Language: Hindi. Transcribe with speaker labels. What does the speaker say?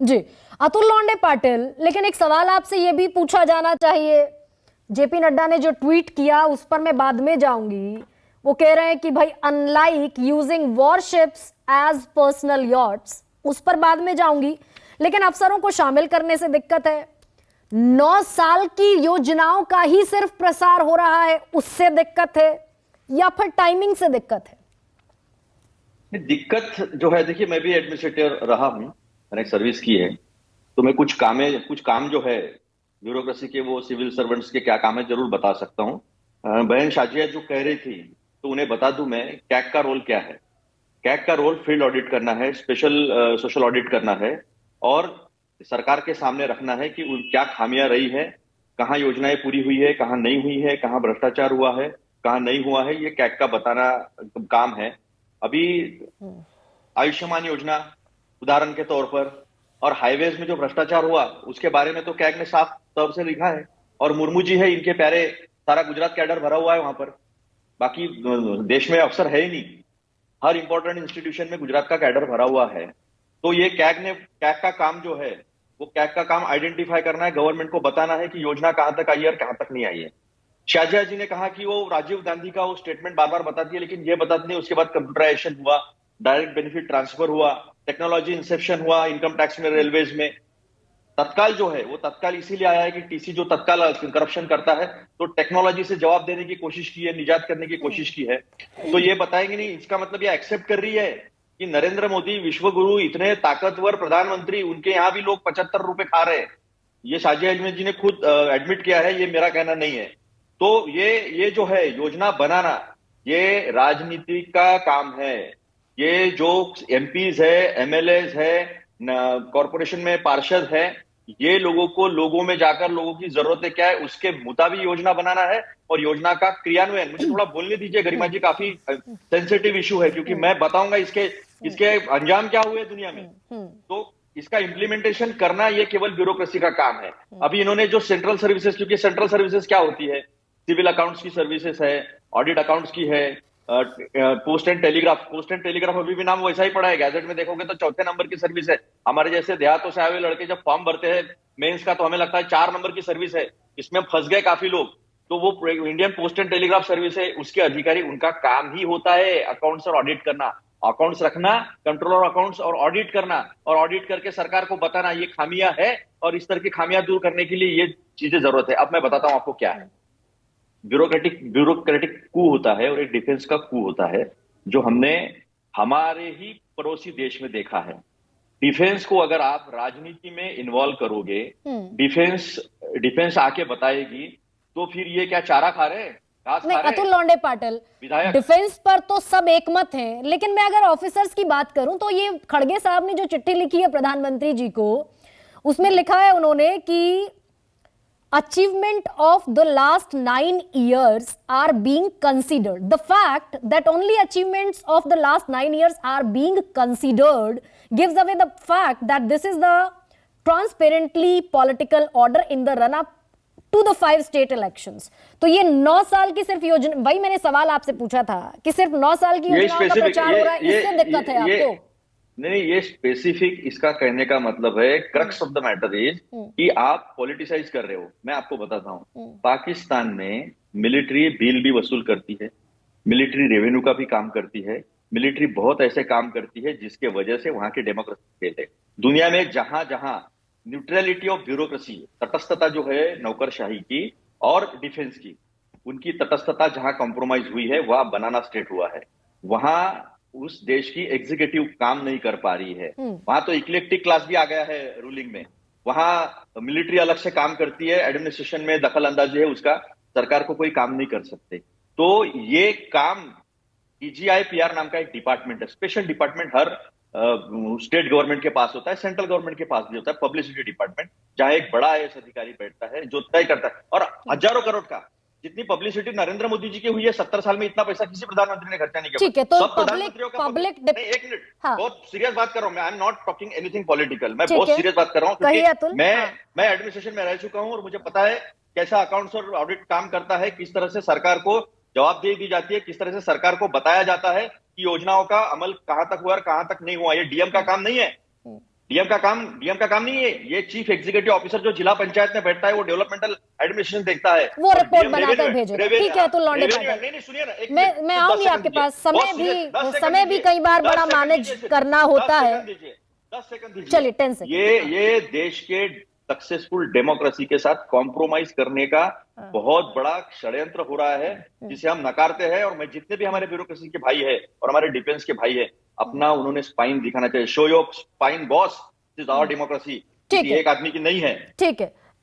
Speaker 1: जी, अतुल लौंडे पाटिल, लेकिन एक सवाल आपसे ये भी पूछा जाना चाहिए। जेपी नड्डा ने जो ट्वीट किया उस पर मैं बाद में जाऊंगी। वो कह रहे हैं कि भाई unlike using warships as personal yachts, उस पर बाद में जाऊंगी। लेकिन अफसरों को शामिल करने से दिक्कत है। 9 साल की योजनाओं का ही सिर्फ प्रसार हो रहा है, उससे दिक्कत है या फिर टाइमिंग से दिक्कत है?
Speaker 2: दिक्कत जो है, देखिए मैं भी एडमिनिस्ट्रेटर रहा हूँ, मैंने एक सर्विस की है। तो मैं कुछ काम जो है ब्यूरोक्रेसी के, वो सिविल सर्वेंट्स के क्या काम है जरूर बता सकता हूँ। बहन शाजिया जो कह रही थी, तो उन्हें बता दूं मैं, कैग का रोल क्या है। कैग का रोल फील्ड ऑडिट करना है, स्पेशल सोशल ऑडिट करना है, और सरकार के सामने रखना है कि क्या खामियां रही है, कहाँ योजनाएं पूरी हुई है, कहाँ नहीं हुई है, कहाँ भ्रष्टाचार हुआ है, कहाँ नहीं हुआ है, ये कैग का बताना काम है। अभी आयुष्मान योजना उदाहरण के तौर पर, और हाईवेज में जो भ्रष्टाचार हुआ उसके बारे में तो कैग ने साफ तौर से लिखा है। और मुर्मू जी है, इनके प्यारे, सारा गुजरात कैडर भरा हुआ है वहां पर। बाकी देश में अफसर है ही नहीं। हर इंपॉर्टेंट इंस्टीट्यूशन में गुजरात का कैडर भरा हुआ है। तो ये कैग का काम जो है, वो कैग का काम आइडेंटिफाई करना है, गवर्नमेंट को बताना है कि योजना कहां तक आई है और कहां तक नहीं आई है। शाहजहा जी ने कहा कि वो राजीव गांधी का वो स्टेटमेंट बार बार बताती है, लेकिन ये बताती नहीं उसके बाद कंप्यूटराइजेशन हुआ, डायरेक्ट बेनिफिट ट्रांसफर हुआ, टेक्नोलॉजी इंसेप्शन हुआ इनकम टैक्स में, रेलवेज में। तत्काल जो है वो तत्काल इसीलिए आया है कि टीसी जो तत्काल करप्शन करता है, तो टेक्नोलॉजी से जवाब देने की कोशिश की है, निजात करने की कोशिश की है। तो ये बताएंगे नहीं, इसका मतलब ये एक्सेप्ट कर रही है कि नरेंद्र मोदी विश्व गुरु, इतने ताकतवर प्रधानमंत्री, उनके यहां भी लोग 75 रुपए खा रहे हैं। ये शाजिया अजमेर जी ने खुद एडमिट किया है, ये मेरा कहना नहीं है। तो ये जो है योजना बनाना, ये राजनीति का काम है। ये जो एमपीज है, एमएलएज है, कॉरपोरेशन में पार्षद है, ये लोगों को, लोगों में जाकर लोगों की जरूरतें क्या है उसके मुताबिक योजना बनाना है, और योजना का क्रियान्वयन। मुझे थोड़ा बोलने दीजिए गरिमा जी, काफी सेंसिटिव इशू है, क्योंकि मैं बताऊंगा इसके इसके अंजाम क्या हुए दुनिया में। तो इसका इम्प्लीमेंटेशन करना ये केवल ब्यूरोक्रेसी का काम है। अभी इन्होंने जो सेंट्रल सर्विसेज, क्योंकि सेंट्रल सर्विसेज क्या होती है, सिविल अकाउंट्स की सर्विसेज है, ऑडिट अकाउंट्स की है, पोस्ट एंड टेलीग्राफ अभी भी नाम वैसा ही पड़ा है, गैजेट में देखोगे तो चौथे नंबर की सर्विस है। हमारे जैसे देहातों से आए हुए लड़के जब फॉर्म भरते हैं मेंस का, तो हमें लगता है 4 नंबर की सर्विस है, इसमें फंस गए काफी लोग। तो वो Indian post and telegraph service है, उसके अधिकारी, उनका काम ही होता है अकाउंट्स और ऑडिट करना, अकाउंट्स रखना, कंट्रोलर अकाउंट्स, और ऑडिट करना, और ऑडिट करके सरकार को बताना ये खामियां है, और इस तरह की खामियां दूर करने के लिए ये चीजें जरूरत है। अब मैं बताता हूं आपको क्या है। ब्यूरोक्रेटिक कू होता है, और एक डिफेंस का कू होता है, जो हमने हमारे ही पड़ोसी देश में देखा है। डिफेंस को अगर आप राजनीति में इन्वॉल्व करोगे, डिफेंस डिफेंस आके बताएगी, तो फिर ये क्या चारा खा रहे हैं, घास
Speaker 1: नहीं,
Speaker 2: खा रहे
Speaker 1: अतुल
Speaker 2: हैं
Speaker 1: लौंडे पाटिल,
Speaker 2: विधायक।
Speaker 1: डिफेंस पर तो सब एकमत हैं, लेकिन मैं अगर ऑफिसर्स की बात करूं तो ये खड़गे साहब ने जो चिट्ठी लिखी है प्रधानमंत्री जी को, उसमें लिखा है उन्होंने कि achievement of the last 9 years are being considered. The fact that only achievements of the last 9 years are being considered gives away the fact that this is the transparently political order in the run up to the 5 state elections. तो ये 9 साल की सिर्फ योजना, वही मैंने सवाल आपसे पूछा था कि सिर्फ 9 साल की योजनाओं का प्रचार हो रहा है, इससे दिक्कत है आपको?
Speaker 2: नहीं, ये स्पेसिफिक, इसका कहने का मतलब है, crux of the matter is कि आप पॉलिटिसाइज कर रहे हो। मैं आपको बताता हूं, पाकिस्तान में मिलिट्री बिल भी वसूल करती है, मिलिट्री रेवेन्यू का भी काम करती है, मिलिट्री बहुत ऐसे काम करती है जिसके वजह से वहां की डेमोक्रेसी फेल है। दुनिया में जहां जहां न्यूट्रलिटी ऑफ ब्यूरोक्रेसी, तटस्थता जो है नौकरशाही की और डिफेंस की, उनकी तटस्थता जहां कॉम्प्रोमाइज हुई है, वह बनाना स्टेट हुआ है। वहां उस देश की एग्जीक्यूटिव काम नहीं कर पा रही है। वहां तो इक्लेक्टिक क्लास भी आ गया है रूलिंग में। वहां मिलिट्री अलग से काम करती है, एडमिनिस्ट्रेशन में दखल अंदाजी है उसका, सरकार को कोई काम नहीं कर सकते। तो ये काम ईजीआई पीआर नाम का एक डिपार्टमेंट है, स्पेशल डिपार्टमेंट, हर स्टेट गवर्नमेंट के पास होता है, सेंट्रल गवर्नमेंट के पास भी होता है, पब्लिसिटी डिपार्टमेंट, जहां एक बड़ा आईएएस अधिकारी बैठता है जो तय करता है। और हजारों करोड़ का, जितनी पब्लिसिटी नरेंद्र मोदी जी की हुई है 70 साल में, इतना पैसा किसी प्रधानमंत्री ने खर्चा नहीं किया।
Speaker 1: ठीक है, तो
Speaker 2: सब प्रधानमंत्रियों का नहीं, एक मिनट,
Speaker 1: हाँ,
Speaker 2: बहुत सीरियस बात कर रहा हूं मैं, I am not talking anything political, मैं
Speaker 1: ठीक
Speaker 2: बहुत
Speaker 1: है,
Speaker 2: सीरियस बात कर रहा हूं,
Speaker 1: कहिए
Speaker 2: क्योंकि
Speaker 1: अतुल।
Speaker 2: मैं
Speaker 1: हाँ,
Speaker 2: मैं एडमिनिस्ट्रेशन में रह चुका हूं, और मुझे पता है कैसा अकाउंट्स और ऑडिट काम करता है, किस तरह से सरकार को जवाबदेही दी जाती है, किस तरह से सरकार को बताया जाता है कि योजनाओं का अमल कहां तक हुआ और कहां तक नहीं हुआ। ये डीएम का काम नहीं है। डीएम का काम नहीं है। ये चीफ एग्जीक्यूटिव ऑफिसर जो जिला पंचायत में बैठता है वो डेवलपमेंटल एडमिनिस्ट्रेशन देखता है,
Speaker 1: वो
Speaker 2: और
Speaker 1: रिपोर्ट
Speaker 2: DM
Speaker 1: बनाकर
Speaker 2: रेवेन्यू-
Speaker 1: भेजेगा।
Speaker 2: रेवेन्यू-
Speaker 1: ठीक है, तो लौंडे
Speaker 2: रेवेन्यू-
Speaker 1: पागल।
Speaker 2: नहीं सुनिए ना, एक
Speaker 1: मैं
Speaker 2: मिनट,
Speaker 1: मैं
Speaker 2: 10
Speaker 1: आऊंगी
Speaker 2: सेकंड
Speaker 1: आपके
Speaker 2: दीजिए।
Speaker 1: पास।
Speaker 2: बहुत सीरियस, 10 सेकंड
Speaker 1: समय भी
Speaker 2: दीजिए।
Speaker 1: कई बार
Speaker 2: 10
Speaker 1: बड़ा
Speaker 2: सेकंड
Speaker 1: मैनेज
Speaker 2: दीजिए,
Speaker 1: करना होता
Speaker 2: 10
Speaker 1: है।
Speaker 2: सेकंड दीजिए, 10 सेकंड दीजिए।
Speaker 1: चलिए 10 सेकंड।
Speaker 2: ये देश के सक्सेसफुल डेमोक्रेसी के साथ कॉम्प्रोमाइज करने का बहुत बड़ा षड्यंत्र हो रहा है, जिसे हम नकारते हैं। और मैं जितने भी हमारे ब्यूरोक्रेसी के भाई है और हमारे डिफेंस के भाई है, अपना उन्होंने स्पाइन दिखाना चाहिए। Show your spine boss, this is our democracy,
Speaker 1: ठीक
Speaker 2: किसी
Speaker 1: है।
Speaker 2: एक आदमी की नहीं है।
Speaker 1: ठीक है।